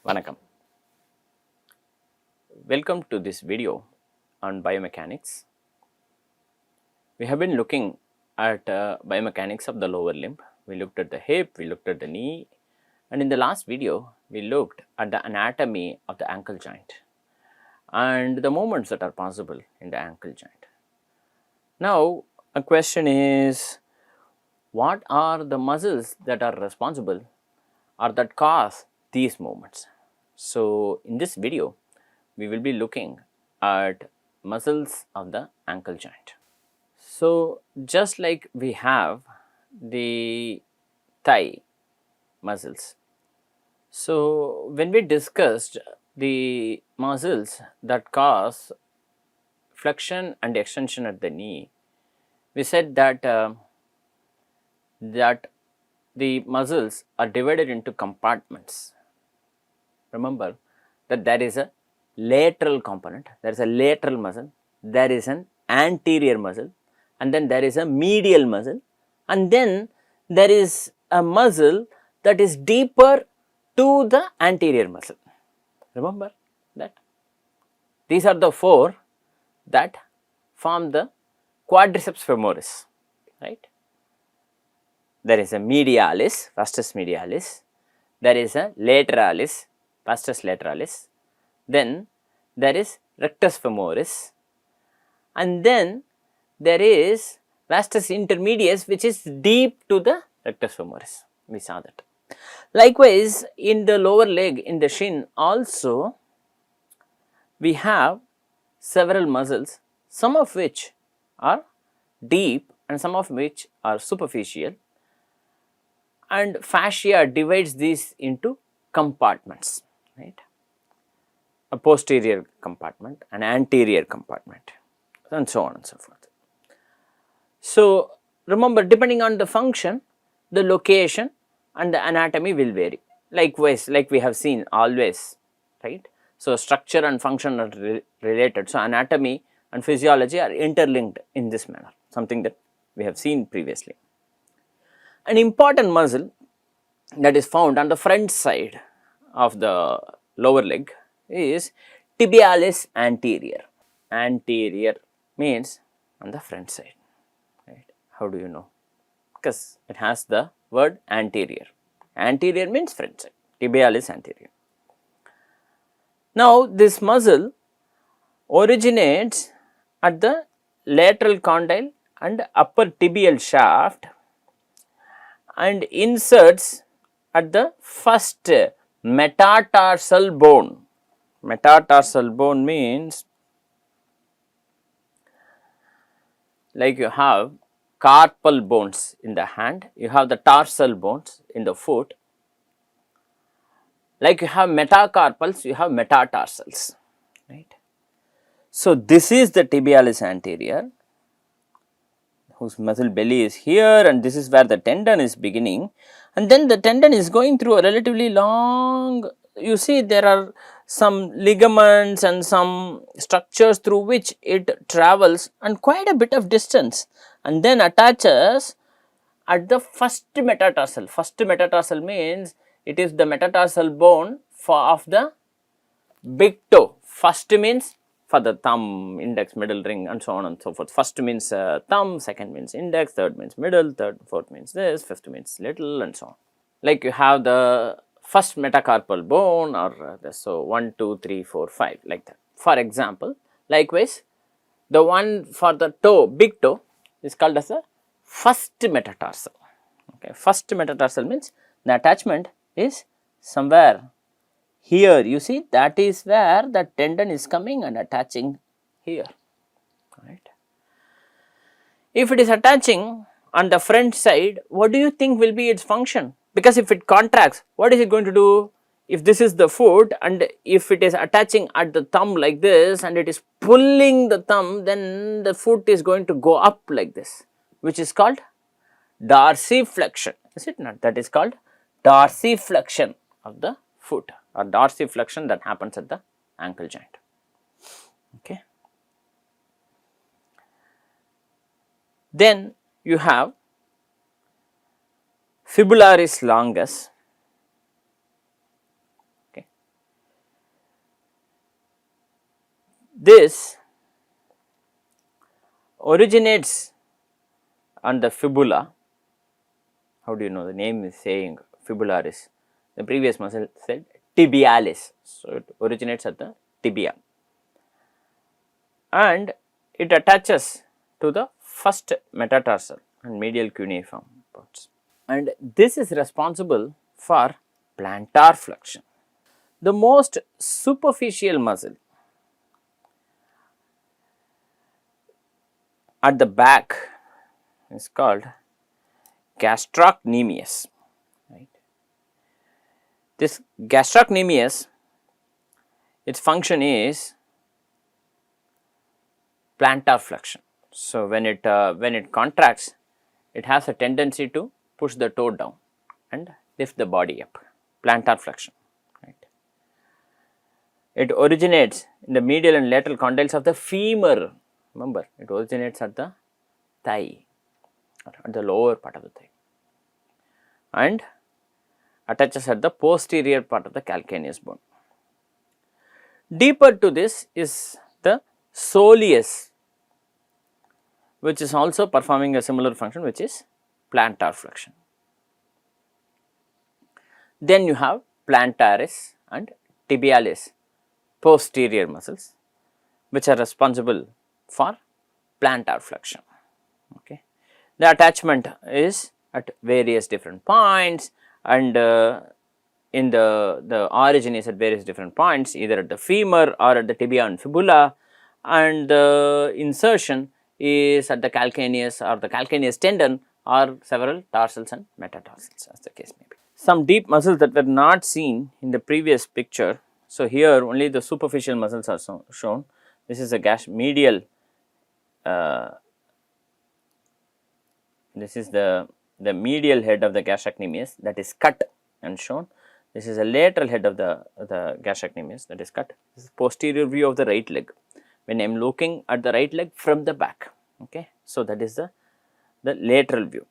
Vanakkam. Welcome to this video on biomechanics. We have been looking at biomechanics of the lower limb. We looked at the hip, we looked at the knee, and in the last video we looked at the anatomy of the ankle joint and the movements that are possible in the ankle joint. Now a question is, what are the muscles that are responsible or that cause these movements? So in this video we will be looking at muscles of the ankle joint. So just like we have the thigh muscles, so when we discussed the muscles that cause flexion and extension at the knee, we said that the muscles are divided into compartments. Remember that there is a lateral component, there is a lateral muscle, there is an anterior muscle, and then there is a medial muscle, and then there is a muscle that is deeper to the anterior muscle. Remember that? These are the four that form the quadriceps femoris, right? There is a medialis, vastus medialis, there is a lateralis, vastus lateralis, then there is rectus femoris, and then there is vastus intermedius, which is deep to the rectus femoris. We saw that. Likewise, in the lower leg, in the shin also, we have several muscles, some of which are deep and some of which are superficial, and fascia divides these into compartments, right? A posterior compartment, an anterior compartment, and so on and so forth. So remember, depending on the function, the location and the anatomy will vary. Likewise, like we have seen always, right? So structure and function are related. So anatomy and physiology are interlinked in this manner, something that we have seen previously. An important muscle that is found on the front side of the lower leg is tibialis anterior. Anterior means on the front side, right? How do you know? Because it has the word anterior. Anterior means front side, tibialis anterior. Now this muscle originates at the lateral condyle and upper tibial shaft and inserts at the first metatarsal bone. Metatarsal bone means, like you have carpal bones in the hand, you have the tarsal bones in the foot. Like you have metacarpals, you have metatarsals, right? So this is the tibialis anterior, whose muscle belly is here, and this is where the tendon is beginning, and then the tendon is going through a relatively long, you see there are some ligaments and some structures through which it travels and quite a bit of distance, and then attaches at the first metatarsal. First metatarsal means it is the metatarsal bone of the big toe. First means for the thumb, index, middle, ring, and so on and so forth. First means thumb, second means index, third means middle, fourth means this, fifth means little, and so on. Like you have the first metacarpal bone, or this, so 1, 2, 3, 4, 5, like that. For example, likewise, the one for the toe, big toe, is called as the first metatarsal. Okay, first metatarsal means the attachment is somewhere here. You see, that is where the tendon is coming and attaching here, right? If it is attaching on the front side, what do you think will be its function? Because if it contracts, what is it going to do? If this is the foot and if it is attaching at the thumb like this and it is pulling the thumb, then the foot is going to go up like this, which is called dorsiflexion, is it not? That is called dorsiflexion of the foot, or dorsiflexion that happens at the ankle joint. Okay. Then you have fibularis longus, okay, This originates on the fibula. How do you know? The name is saying fibularis. The previous muscle said tibialis. So, it originates at the tibia and it attaches to the first metatarsal and medial cuneiform parts. And this is responsible for plantar flexion. The most superficial muscle at the back is called gastrocnemius. Right. This gastrocnemius, its function is plantar flexion. So, when it contracts, it has a tendency to push the toe down and lift the body up, plantar flexion. Right. It originates in the medial and lateral condyles of the femur. Remember, it originates at the thigh, or at the lower part of the thigh, and attaches at the posterior part of the calcaneus bone. Deeper to this is the soleus, which is also performing a similar function, which is plantar flexion. Then you have plantaris and tibialis posterior muscles, which are responsible for plantar flexion. Okay. The attachment is at various different points, and in the origin is at various different points, either at the femur or at the tibia and fibula, and the insertion is at the calcaneus or the calcaneus tendon or several tarsals and metatarsals, as the case may be. Some deep muscles that were not seen in the previous picture. So, here only the superficial muscles are shown. This is a medial, this is the medial head of the gastrocnemius that is cut and shown. This is a lateral head of the gastrocnemius that is cut. This is posterior view of the right leg when I am looking at the right leg from the back. Okay. So, that is the lateral view,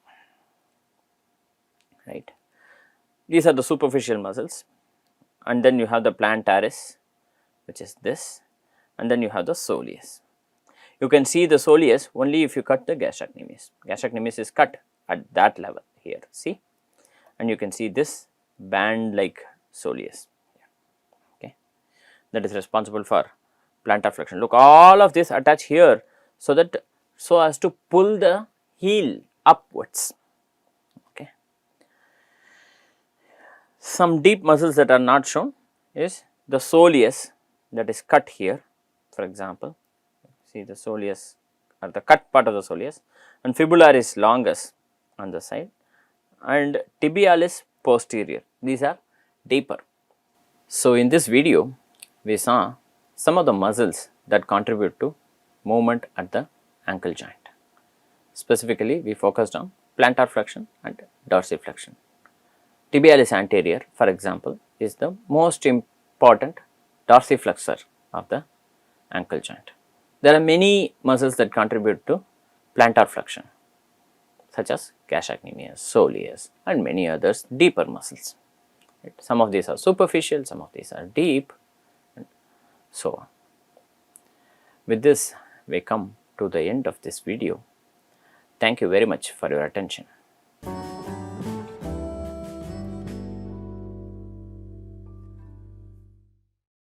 right. These are the superficial muscles, and then you have the plantaris, which is this, and then you have the soleus. You can see the soleus only if you cut the gastrocnemius. Gastrocnemius is cut at that level here, see, and you can see this band like soleus, okay, that is responsible for plantar flexion. Look, all of this attach here so as to pull the heel upwards. Okay. Some deep muscles that are not shown is the soleus that is cut here, for example. See the soleus or the cut part of the soleus, and fibularis longus on the side, and tibialis posterior. These are deeper. So, in this video we saw some of the muscles that contribute to movement at the ankle joint. Specifically, we focused on plantar flexion and dorsiflexion. Tibialis anterior, for example, is the most important dorsiflexor of the ankle joint. There are many muscles that contribute to plantar flexion, such as gastrocnemius, soleus, and many others deeper muscles. Right. Some of these are superficial, some of these are deep, and so on. With this, we come to the end of this video. Thank you very much for your attention.